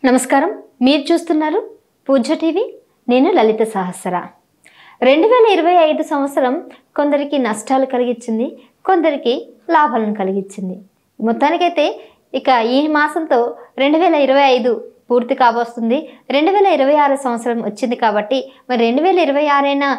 నమస్కారం. మీరు చూస్తున్నారు పూజ్య టీవీ. నేను లలిత సహస్ర. 2025 సంవత్సరం కొందరికి నష్టాలు కలిగించింది, కొందరికి లాభాలను కలిగించింది. మొత్తానికైతే ఇక ఈ మాసంతో 2025 పూర్తి కాబోస్తుంది. 2026 సంవత్సరం వచ్చింది కాబట్టి మరి 2026 అయినా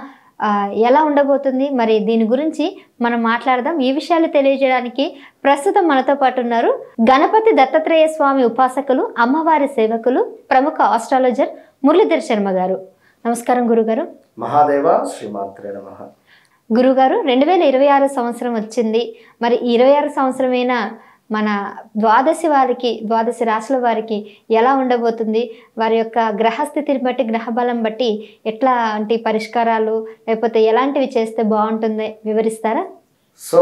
ఎలా ఉండబోతుంది, మరి దీని గురించి మనం మాట్లాడదాం. ఈ విషయాలు తెలియజేయడానికి ప్రస్తుతం మనతో పాటు ఉన్నారు గణపతి దత్తాత్రేయ స్వామి ఉపాసకులు, అమ్మవారి సేవకులు, ప్రముఖ ఆస్ట్రాలజర్ మురళీధర్ శర్మ గారు. నమస్కారం గురుగారు. మహాదేవ శ్రీమాత్రే నమః. గురుగారు, 2026 సంవత్సరం వచ్చింది. మరి 26 సంవత్సరమైనా మన ద్వాదశి రాశుల వారికి ఎలా ఉండబోతుంది, వారి యొక్క గ్రహస్థితిని బట్టి, గ్రహబలం బట్టి ఎట్లాంటి పరిష్కారాలు లేకపోతే ఎలాంటివి చేస్తే బాగుంటుంది వివరిస్తారా? సో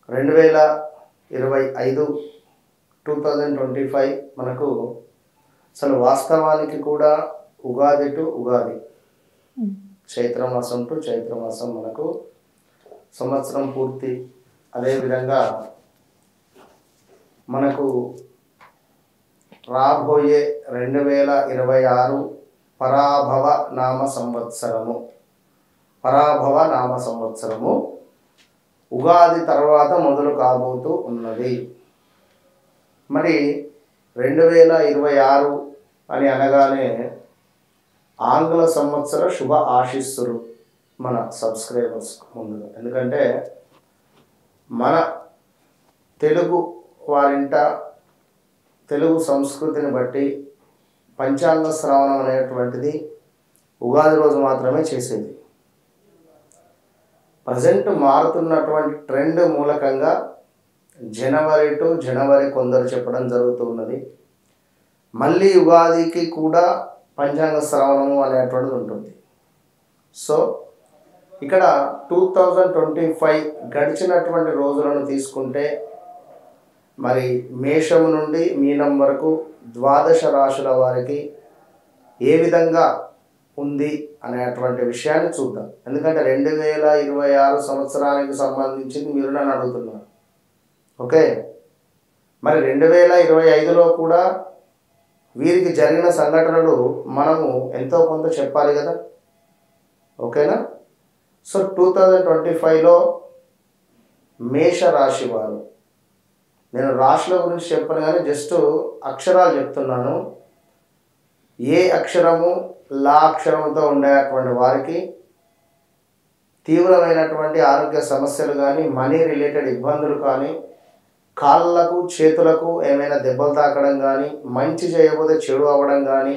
2025 మనకు అసలు వాస్తవానికి కూడా ఉగాది టు ఉగాది, చైత్రమాసం టు చైత్రమాసం మనకు సంవత్సరం పూర్తి. అదేవిధంగా మనకు రాబోయే 2026 పరాభవ నామ సంవత్సరము ఉగాది తర్వాత మొదలు కాబోతూ ఉన్నది. మరి 2026 అని అనగానే ఆంగ్ల సంవత్సర శుభ ఆశీస్సులు మన సబ్స్క్రైబర్స్ ముందుగా. ఎందుకంటే మన తెలుగు వారింట తెలుగు సంస్కృతిని బట్టి పంచాంగ శ్రవణం అనేటువంటిది ఉగాది రోజు మాత్రమే చేసేది. ప్రజెంట్ మారుతున్నటువంటి ట్రెండ్ మూలకంగా జనవరి టు జనవరి కొందరు చెప్పడం జరుగుతున్నది. మళ్ళీ ఉగాదికి కూడా పంచాంగ శ్రవణము అనేటువంటిది ఉంటుంది. సో ఇక్కడ 2025 గడిచినటువంటి రోజులను తీసుకుంటే మరి మేషం నుండి మీనం వరకు ద్వాదశ రాశుల వారికి ఏ విధంగా ఉంది అనేటువంటి విషయాన్ని చూద్దాం. ఎందుకంటే 2026 సంవత్సరానికి సంబంధించింది మీరు నన్ను అడుగుతున్నారు. ఓకే, మరి 2025లో కూడా వీరికి జరిగిన సంఘటనలు మనము ఎంతో కొంత చెప్పాలి కదా. ఓకేనా? సో 2025లో మేషరాశి వారు, నేను రాశుల గురించి చెప్పను కానీ జస్ట్ అక్షరాలు చెప్తున్నాను. ఏ అక్షరము లా అక్షరంతో ఉండేటువంటి వారికి తీవ్రమైనటువంటి ఆరోగ్య సమస్యలు కానీ, మనీ రిలేటెడ్ ఇబ్బందులు కానీ, కాళ్ళకు చేతులకు ఏమైనా దెబ్బలు తాకడం కానీ, మంచి చేయకపోతే చెడు అవ్వడం కానీ,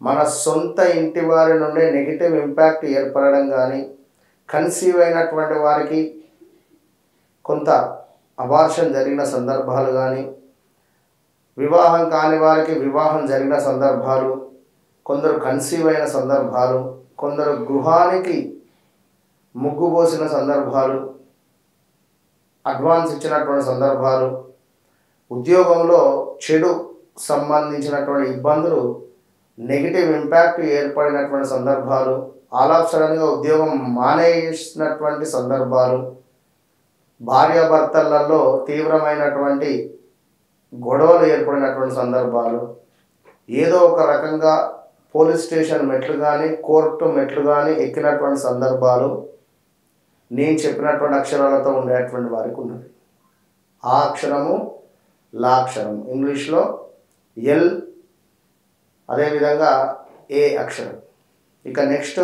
మన సొంత ఇంటి వారి నుండి నెగిటివ్ ఇంపాక్ట్ ఏర్పడడం కానీ, కన్సీవ్ అయినటువంటి వారికి కొంత అబార్షన్ జరిగిన సందర్భాలు కానీ, వివాహం కాని వారికి వివాహం జరిగిన సందర్భాలు, కొందరు కన్సీవ్ అయిన సందర్భాలు, కొందరు గృహానికి ముగ్గు పోసిన సందర్భాలు, అడ్వాన్స్ ఇచ్చినటువంటి సందర్భాలు, ఉద్యోగంలో చెడు సంబంధించినటువంటి ఇబ్బందులు, నెగిటివ్ ఇంపాక్ట్ ఏర్పడినటువంటి సందర్భాలు, ఆల్ ఆఫ్ సడన్గా ఉద్యోగం మానేసినటువంటి సందర్భాలు, భార్యాభర్తలలో తీవ్రమైనటువంటి గొడవలు ఏర్పడినటువంటి సందర్భాలు, ఏదో ఒక రకంగా పోలీస్ స్టేషన్ మెట్లు కానీ, కోర్టు మెట్లు కానీ ఎక్కినటువంటి సందర్భాలు నేను చెప్పినటువంటి అక్షరాలతో ఉండేటువంటి వారికి ఉన్నది. ఆ అక్షరము లా అక్షరము, ఇంగ్లీష్లో ఎల్, అదేవిధంగా ఏ అక్షరం. ఇక నెక్స్ట్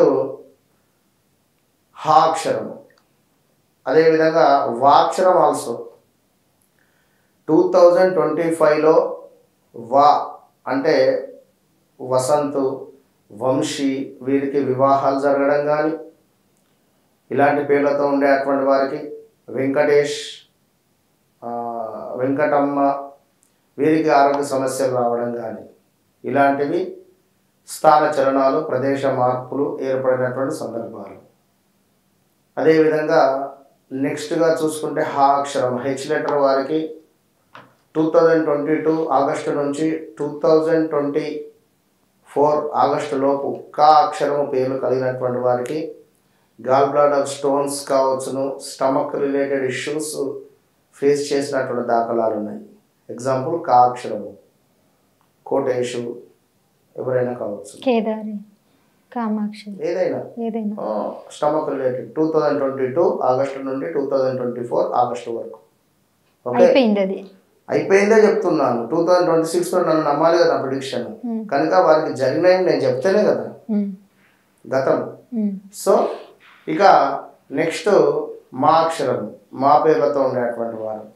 హా అక్షరము, అదేవిధంగా వాక్షరం ఆల్సో. 2025లో వా అంటే వసంతు, వంశీ, వీరికి వివాహాలు జరగడం కానీ, ఇలాంటి పేర్లతో ఉండేటువంటి వారికి వెంకటేష్, వెంకటమ్మ, వీరికి ఆరోగ్య సమస్యలు రావడం కానీ, ఇలాంటివి స్థాన చలనాలు, ప్రదేశ మార్పులు ఏర్పడినటువంటి సందర్భాలు. అదేవిధంగా నెక్స్ట్గా చూసుకుంటే హా అక్షరం, హెచ్ లెటర్ వారికి 2022 ఆగస్టు నుంచి 2024 ఆగస్టు లోపు కా అక్షరము పేర్లు కలిగినటువంటి వారికి గాల్ బ్లాడర్ స్టోన్స్ కావచ్చును, స్టమక్ రిలేటెడ్ ఇష్యూస్ ఫేస్ చేసినటువంటి దాఖలాలు ఉన్నాయి. ఎగ్జాంపుల్ కా అక్షరము. కోటేషు, ఎవరైనా కావచ్చు, కేదారి, కామాక్షి, ఏదైనా స్టమక్ రిలేటెడ్ 2022 ఆగస్టు నుండి 2024 ఆగస్టు వరకు. ఓకే, అయిపోయింది అది. అయిపోయిందే చెప్తున్నాను. 2026లో నన్ను నమ్మాలి కదా ప్రిడిక్షన్. కనుక వారికి జరిగినవి నేను చెప్తేనే కదా గతం. సో ఇక నెక్స్ట్ మా అక్షరం, మా పేర్లతో ఉండేటువంటి వారు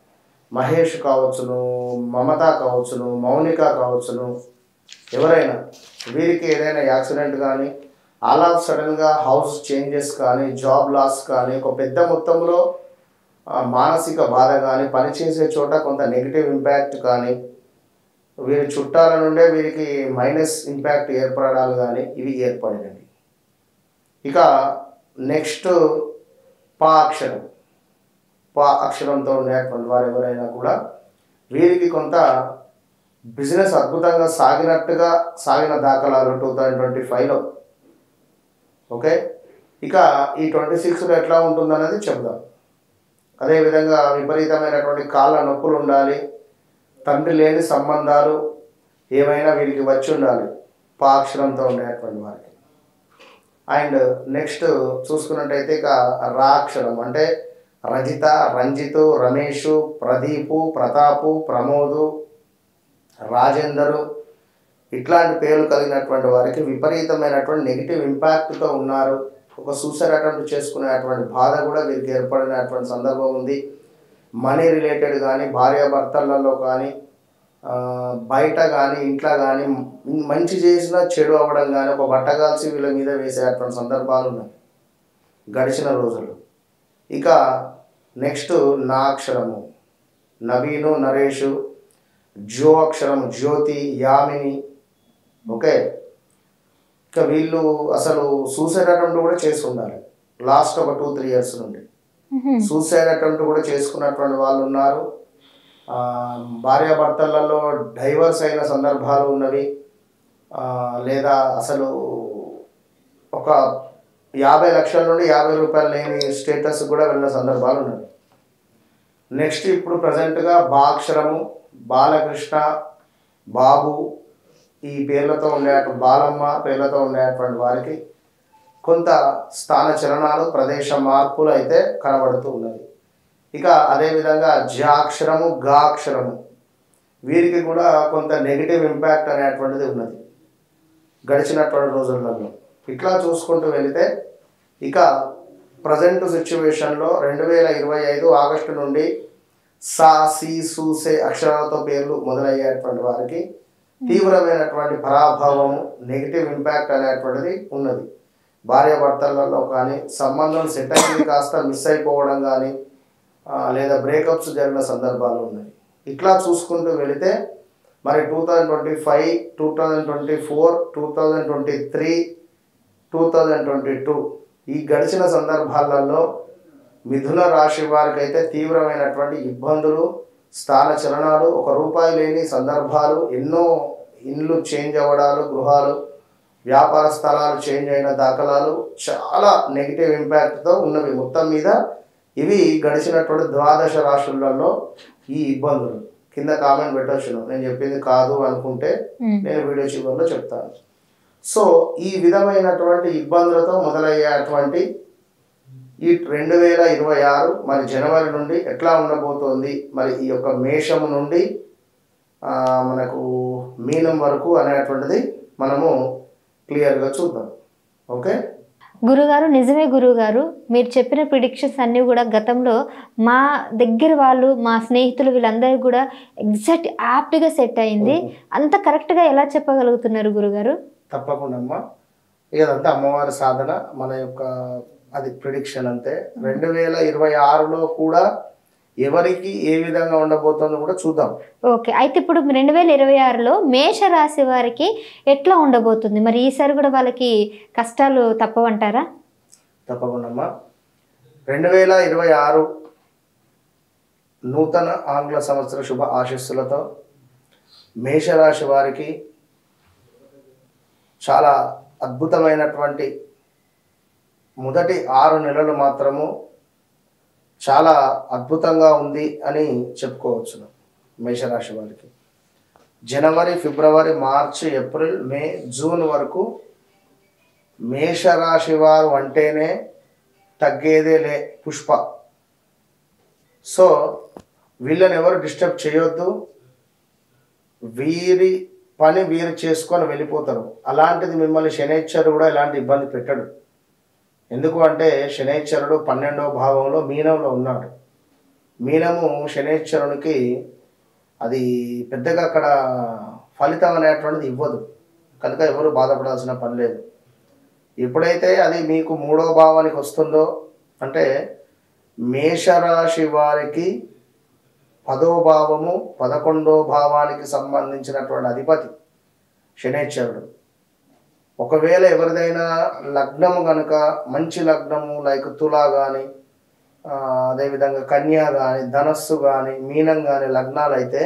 మహేష్ కావచ్చును, మమత కావచ్చును, మౌనిక కావచ్చును, ఎవరైనా వీరికి ఏదైనా యాక్సిడెంట్ కానీ, ఆల్ ఆఫ్ సడన్గా హౌస్ చేంజెస్ కానీ, జాబ్ లాస్ కానీ, ఒక పెద్ద మొత్తంలో మానసిక బాధ కానీ, పనిచేసే చోట కొంత నెగిటివ్ ఇంపాక్ట్ కానీ, వీరి చుట్టాల నుండే వీరికి మైనస్ ఇంపాక్ట్ ఏర్పడాలు కానీ ఇవి ఏర్పడినవి. ఇక నెక్స్ట్ పా అక్షరం, పా అక్షరంతో ఉండేటువంటి వారు ఎవరైనా కూడా వీరికి కొంత బిజినెస్ అద్భుతంగా సాగిన దాఖలాలు 2025లో. ఓకే, ఇక ఈ 26లో ఎట్లా ఉంటుందనేది చెప్దాం. అదేవిధంగా విపరీతమైనటువంటి కాళ్ళ నొప్పులు ఉండాలి, తండ్రి లేని సంబంధాలు ఏమైనా వీరికి వచ్చి ఉండాలి పా అక్షరంతో ఉండేటువంటి వారికి. అండ్ నెక్స్ట్ చూసుకున్నట్టయితే ఇక రా అక్షరం అంటే రజిత, రంజితు, రమేషు, ప్రదీపు, ప్రతాపు, ప్రమోదు, రాజేందరు ఇట్లాంటి పేర్లు కలిగినటువంటి వారికి విపరీతమైనటువంటి నెగిటివ్ ఇంపాక్ట్తో ఉన్నారు. ఒక సూసైడ్ అటెంప్ట్ చేసుకునేటువంటి బాధ కూడా వీరికి ఏర్పడినటువంటి సందర్భం ఉంది. మనీ రిలేటెడ్ కానీ, భార్యాభర్తలలో కానీ, బయట కానీ, ఇంట్లో కానీ మంచి చేసినా చెడు అవ్వడం కానీ, ఒక బట్టగాల్సి వీళ్ళ మీద వేసేటువంటి సందర్భాలు ఉన్నాయి గడిచిన రోజులు. ఇక నెక్స్ట్ నా అక్షరము నవీను, నరేషు, జో అక్షరము జ్యోతి, యామిని. ఓకే, ఇక వీళ్ళు అసలు సూసైడ్ అటెంప్ట్ కూడా చేసి ఉండాలి లాస్ట్ ఒక 2-3 years నుండి. సూసైడ్ అటెంప్ట్ కూడా చేసుకున్నటువంటి వాళ్ళు ఉన్నారు. భార్యాభర్తలలో డైవర్స్ అయిన సందర్భాలు ఉన్నవి. లేదా అసలు ఒక 50 లక్షల నుండి 50 రూపాయలు లేని స్టేటస్ కూడా వెళ్ళిన సందర్భాలు ఉన్నవి. నెక్స్ట్ ఇప్పుడు ప్రజెంట్గా బా అక్షరము బాలకృష్ణ, బాబు ఈ పేర్లతో ఉండే బాలమ్మ పేర్లతో ఉండేటువంటి వారికి కొంత స్థాన చలనాలు, ప్రదేశ మార్పులు అయితే కనబడుతూ ఉన్నది. ఇక అదేవిధంగా జా అక్షరము, గా అక్షరము వీరికి కూడా కొంత నెగిటివ్ ఇంపాక్ట్ అనేటువంటిది ఉన్నది గడిచినటువంటి రోజులలో. ఇట్లా చూసుకుంటూ వెళితే ఇక ప్రజెంట్ సిచ్యువేషన్లో 2025 ఆగస్టు నుండి సా, సి, సు, సే అక్షరాలతో పేర్లు మొదలయ్యేటువంటి వారికి తీవ్రమైనటువంటి పరాభావము, నెగిటివ్ ఇంపాక్ట్ అనేటువంటిది ఉన్నది. భార్యాభర్తలలో కానీ సంబంధం సెట్ అయింది కాస్త మిస్ అయిపోవడం కానీ, లేదా బ్రేకప్స్ జరిగిన సందర్భాలు ఉన్నాయి. ఇట్లా చూసుకుంటూ వెళితే మరి 2025, 2024, 2023, 2022 ఈ గడిచిన సందర్భాలలో మిథున రాశి వారికి అయితే తీవ్రమైనటువంటి ఇబ్బందులు, స్థాన చలనాలు, ఒక రూపాయి లేని సందర్భాలు, ఎన్నో ఇండ్లు చేంజ్ అవ్వడాలు, గృహాలు, వ్యాపార స్థలాలు చేంజ్ అయిన దాఖలాలు చాలా నెగిటివ్ ఇంపాక్ట్తో ఉన్నవి. మొత్తం మీద ఇవి గడిచినటువంటి 12 రాశులలో ఈ ఇబ్బందులు. కింద కామెంట్ పెట్టొచ్చును, నేను చెప్పింది కాదు అనుకుంటే నేను వీడియో చివరిలో చెప్తాను. సో ఈ విధమైనటువంటి ఇబ్బందులతో మొదలయ్యేటువంటి ఈ 2026 మరి జనవరి నుండి ఎట్లా ఉండబోతోంది, మరి ఈ యొక్క మేషం నుండి మనకు మీనం వరకు అనేటువంటిది మనము క్లియర్గా చూద్దాం. ఓకే గురుగారు, నిజమే గురుగారు, మీరు చెప్పిన ప్రిడిక్షన్స్ అన్నీ కూడా గతంలో మా దగ్గర వాళ్ళు, మా స్నేహితులు వీళ్ళందరూ కూడా ఎగ్జాక్ట్ యాప్ట్గా సెట్ అయింది. అంత కరెక్ట్గా ఎలా చెప్పగలుగుతున్నారు గురుగారు? తప్పకుండా అమ్మా, ఇదంతా అమ్మవారి సాధన, మన యొక్క అది ప్రిడిక్షన్ అంతే. 2026లో కూడా ఎవరికి ఏ విధంగా ఉండబోతుందో కూడా చూద్దాం. ఓకే, అయితే ఇప్పుడు 2026లో మేషరాశి వారికి ఎట్లా ఉండబోతుంది? మరి ఈసారి కూడా వాళ్ళకి కష్టాలు తప్పవంటారా? తప్పకుండా అమ్మా, 2026 నూతన ఆంగ్ల సంవత్సర శుభ ఆశీస్సులతో మేషరాశి వారికి చాలా అద్భుతమైనటువంటి మొదటి 6 నెలలు మాత్రము చాలా అద్భుతంగా ఉంది అని చెప్పుకోవచ్చు మేషరాశి వారికి. జనవరి, ఫిబ్రవరి, మార్చి, ఏప్రిల్, మే, జూన్ వరకు మేషరాశి వారు అంటేనే తగ్గేదేలే పుష్ప. సో వీళ్ళని ఎవరు డిస్టర్బ్ చేయొద్దు, వీరి పని వీరు చేసుకొని వెళ్ళిపోతారు. అలాంటిది మిమ్మల్ని శనైశ్వరుడు కూడా ఎలాంటి ఇబ్బంది పెట్టడు. ఎందుకు అంటే శనైశ్వరుడు 12వ భావంలో మీనంలో ఉన్నాడు. మీనము శనైశ్వరునికి అది పెద్దగా అక్కడ ఫలితం అనేటువంటిది ఇవ్వదు, కనుక ఎవరు బాధపడాల్సిన పని లేదు. ఎప్పుడైతే అది మీకు 3వ భావానికి వస్తుందో అంటే మేషరాశి వారికి 10వ భావము 11వ భావానికి సంబంధించినటువంటి అధిపతి శనైశ్వరుడు. ఒకవేళ ఎవరిదైనా లగ్నము కనుక మంచి లగ్నము లైక్ తులా కానీ అదేవిధంగా కన్యా కానీ ధనస్సు కానీ మీనం కానీ లగ్నాలు అయితే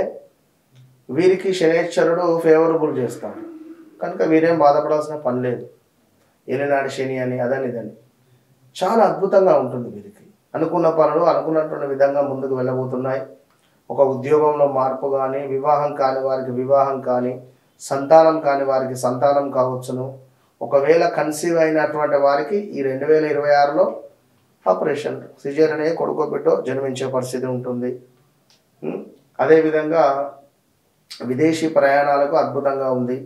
వీరికి శనైశ్వరుడు ఫేవరబుల్ చేస్తాడు, కనుక వీరేం బాధపడాల్సిన పని లేదు. ఏలినాడు శని అని అదని ఇదని చాలా అద్భుతంగా ఉంటుంది. వీరికి అనుకున్న పనులు అనుకున్నటువంటి విధంగా ముందుకు వెళ్ళబోతున్నాయి. ఒక ఉద్యోగంలో మార్పు కానీ, వివాహం కాని వారికి వివాహం కానీ, సంతానం కాని వారికి సంతానం కావచ్చును. ఒకవేళ కన్సీవ్ అయినటువంటి వారికి ఈ 2026లో ఆపరేషన్ సిజేరియన్ అయ్యే కొడుకో బిడ్డో జన్మించే పరిస్థితి ఉంటుంది. అదేవిధంగా విదేశీ ప్రయాణాలకు అద్భుతంగా ఉంది.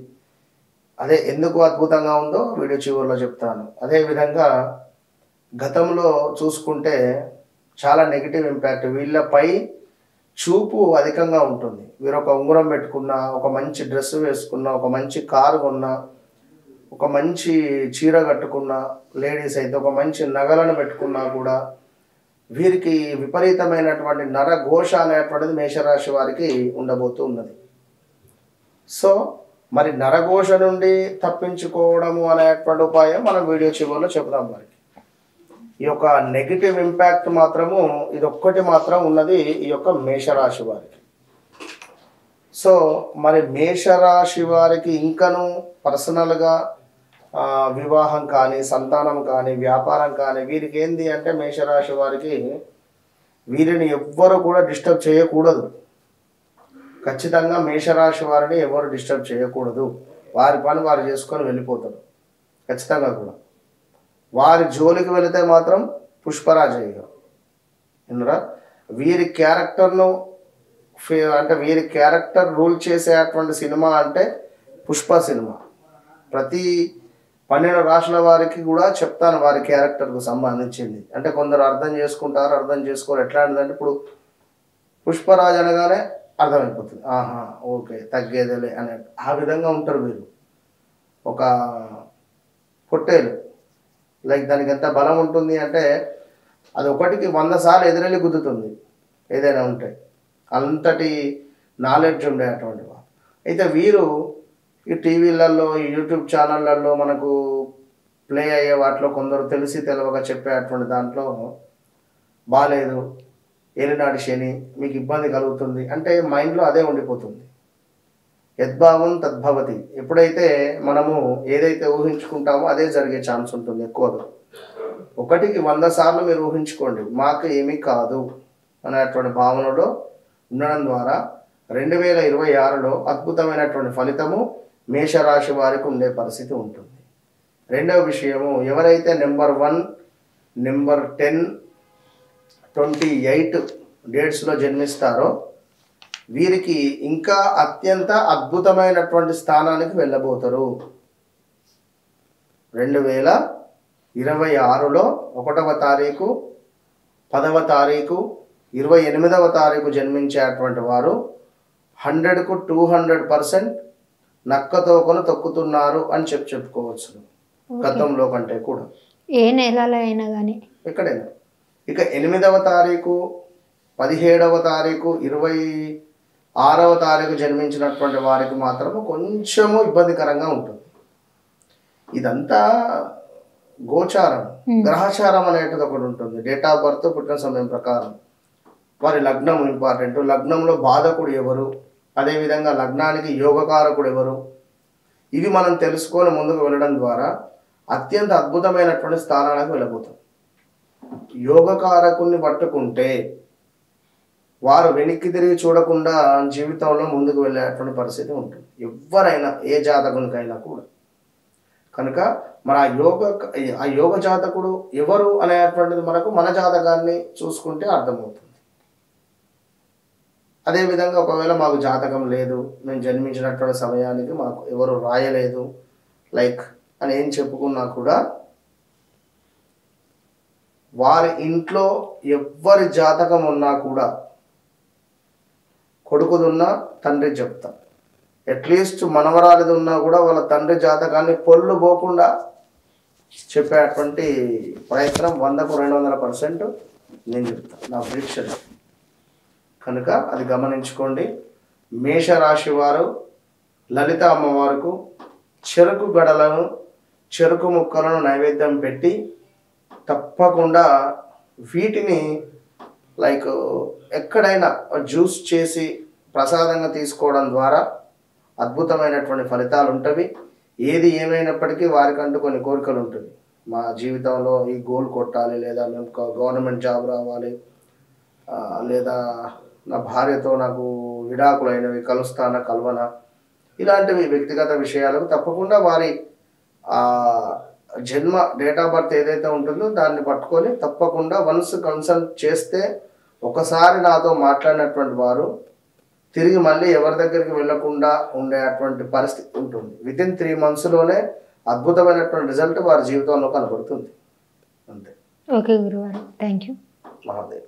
అదే ఎందుకు అద్భుతంగా ఉందో వీడియో చివరిలో చెప్తాను. అదేవిధంగా గతంలో చూసుకుంటే చాలా నెగిటివ్ ఇంపాక్ట్ వీళ్ళపై చూపు అధికంగా ఉంటుంది. వీరు ఒక ఉంగరం పెట్టుకున్నా, ఒక మంచి డ్రెస్ వేసుకున్నా, ఒక మంచి కారు కొన్నా, ఒక మంచి చీర కట్టుకున్నా, లేడీస్ అయితే ఒక మంచి నగలను పెట్టుకున్నా కూడా వీరికి విపరీతమైనటువంటి నరఘోష అనేటువంటిది మేషరాశి వారికి ఉండబోతూ ఉన్నది. సో మరి నరఘోష నుండి తప్పించుకోవడము అనేటువంటి ఉపాయం మనం వీడియో చివరిలో చెబుదాం. వారికి ఈ యొక్క నెగిటివ్ ఇంపాక్ట్ మాత్రము ఇదొక్కటి మాత్రం ఉన్నది ఈ యొక్క మేషరాశి వారికి. సో మరి మేషరాశి వారికి ఇంకను పర్సనల్గా వివాహం కానీ, సంతానం కానీ, వ్యాపారం కానీ వీరికి ఏంది అంటే మేషరాశి వారికి వీరిని ఎవ్వరు కూడా డిస్టర్బ్ చేయకూడదు. ఖచ్చితంగా మేషరాశి వారిని ఎవరు డిస్టర్బ్ చేయకూడదు. వారి పని వారు చేసుకొని వెళ్ళిపోతారు. ఖచ్చితంగా కూడా వారి జోలికి వెళితే మాత్రం పుష్పరాజయ్య ఎందురా వీరి క్యారెక్టర్ను అంటే వీరి క్యారెక్టర్ రూల్ చేసేటువంటి సినిమా అంటే పుష్ప సినిమా. ప్రతి 12 రాష్ట్రాల వారికి కూడా చెప్తాను వారి క్యారెక్టర్కు సంబంధించింది. అంటే కొందరు అర్థం చేసుకుంటారు, అర్థం చేసుకోరు. ఎట్లాంటిదంటే ఇప్పుడు పుష్పరాజ్ అనగానే అర్థమైపోతుంది, ఆహా ఓకే తగ్గేదేలే అనే ఆ విధంగా ఉంటారు వీరు. ఒక పొట్టేలు లైక్ దానికి ఎంత బలం ఉంటుంది అంటే అది ఒకటికి 100 సార్లు ఎదురెళ్ళి గుద్దుతుంది ఏదైనా ఉంటే, అంతటి నాలెడ్జ్ ఉండే అటువంటి వారు. అయితే వీరు ఈ టీవీలలో ఈ యూట్యూబ్ ఛానళ్ళల్లో మనకు ప్లే అయ్యే వాటిలో కొందరు తెలిసి తెలవక చెప్పేటువంటి దాంట్లో బాలేదు, ఏలినాడు శని, మీకు ఇబ్బంది కలుగుతుంది అంటే మైండ్లో అదే ఉండిపోతుంది. యద్భావం తద్భవతి. ఎప్పుడైతే మనము ఏదైతే ఊహించుకుంటామో అదే జరిగే ఛాన్స్ ఉంటుంది ఎక్కువగా. ఒకటికి 100 సార్లు మీరు ఊహించుకోండి మాకు ఏమీ కాదు అనేటువంటి భావనలో ఉండడం ద్వారా 2026లో అద్భుతమైనటువంటి ఫలితము మేషరాశి వారికి ఉండే పరిస్థితి ఉంటుంది. రెండవ విషయము, ఎవరైతే నెంబర్ 1, నెంబర్ 10, 28 డేట్స్లో జన్మిస్తారో వీరికి ఇంకా అత్యంత అద్భుతమైనటువంటి స్థానానికి వెళ్ళబోతారు. 2026లో 1వ తారీఖు, 10వ తారీఖు, 28వ తారీఖు జన్మించేటువంటి వారు 100కు 200% నక్కతోకను తొక్కుతున్నారు అని చెప్పుకోవచ్చు గతంలో కంటే కూడా. ఏ నెలలో అయినా కానీ ఎక్కడైనా. ఇక 8వ తారీఖు, 17వ తారీఖు, 26వ తారీఖు జన్మించినటువంటి వారికి మాత్రం కొంచెము ఇబ్బందికరంగా ఉంటుంది. ఇదంతా గోచారం, గ్రహచారం అనేటిది ఒకటి ఉంటుంది. డేట్ ఆఫ్ బర్త్, పుట్టిన సమయం ప్రకారం వారి లగ్నం ఇంపార్టెంట్. లగ్నంలో బాధకుడు ఎవరు, అదేవిధంగా లగ్నానికి యోగకారకుడు ఎవరు, ఇవి మనం తెలుసుకొని ముందుకు వెళ్ళడం ద్వారా అత్యంత అద్భుతమైనటువంటి స్థానాలకు వెళ్ళబోతాం. యోగకారకుడిని పట్టుకుంటే వారు వెనక్కి తిరిగి చూడకుండా జీవితంలో ముందుకు వెళ్ళేటువంటి పరిస్థితి ఉంటుంది, ఎవరైనా ఏ జాతకునికైనా కూడా. కనుక మరి ఆ యోగ జాతకుడు ఎవరు అనేటువంటిది మనకు మన జాతకాన్ని చూసుకుంటే అర్థమవుతుంది. అదేవిధంగా ఒకవేళ మాకు జాతకం లేదు, మేము జన్మించినటువంటి సమయానికి మాకు ఎవరు రాయలేదు లైక్ అని ఏం చెప్పుకున్నా కూడా వారి ఇంట్లో ఎవ్వరి జాతకం ఉన్నా కూడా కొడుకుదున్నా తండ్రి చెప్తాం, అట్లీస్ట్ మనవరాలిది ఉన్నా కూడా వాళ్ళ తండ్రి జాతకాన్ని పొల్లు పోకుండా చెప్పేటువంటి ప్రయత్నం 100కు 200% నేను చెప్తాను నా పరీక్షలు. కనుక అది గమనించుకోండి. మేషరాశి వారు లలిత అమ్మవారికి చెరుకు గడలను చెరుకు ముక్కలను నైవేద్యం పెట్టి తప్పకుండా వీటిని లైక్ ఎక్కడైనా జ్యూస్ చేసి ప్రసాదంగా తీసుకోవడం ద్వారా అద్భుతమైనటువంటి ఫలితాలు ఉంటవి. ఏది ఏమైనప్పటికీ వారికంటూ కొన్ని కోరికలు ఉంటుంది. మా జీవితంలో ఈ గోల్ కొట్టాలి, లేదా మేము గవర్నమెంట్ జాబ్ రావాలి, లేదా నా భార్యతో నాకు విడాకులైనవి కలుస్తానా కలవనా, ఇలాంటివి వ్యక్తిగత విషయాలకు తప్పకుండా వారి జన్మ డేట్ ఆఫ్ బర్త్ ఏదైతే ఉంటుందో దాన్ని పట్టుకొని తప్పకుండా వన్స్ కన్సల్ట్ చేస్తే ఒకసారి నాతో మాట్లాడినటువంటి వారు తిరిగి మళ్ళీ ఎవరి దగ్గరికి వెళ్ళకుండా ఉండేటువంటి పరిస్థితి ఉంటుంది. వితిన్ 3 monthsలోనే అద్భుతమైనటువంటి రిజల్ట్ వారి జీవితంలో కనబడుతుంది. అంతే. ఓకే గురువారు, థ్యాంక్ యూ. మహాదేవ్.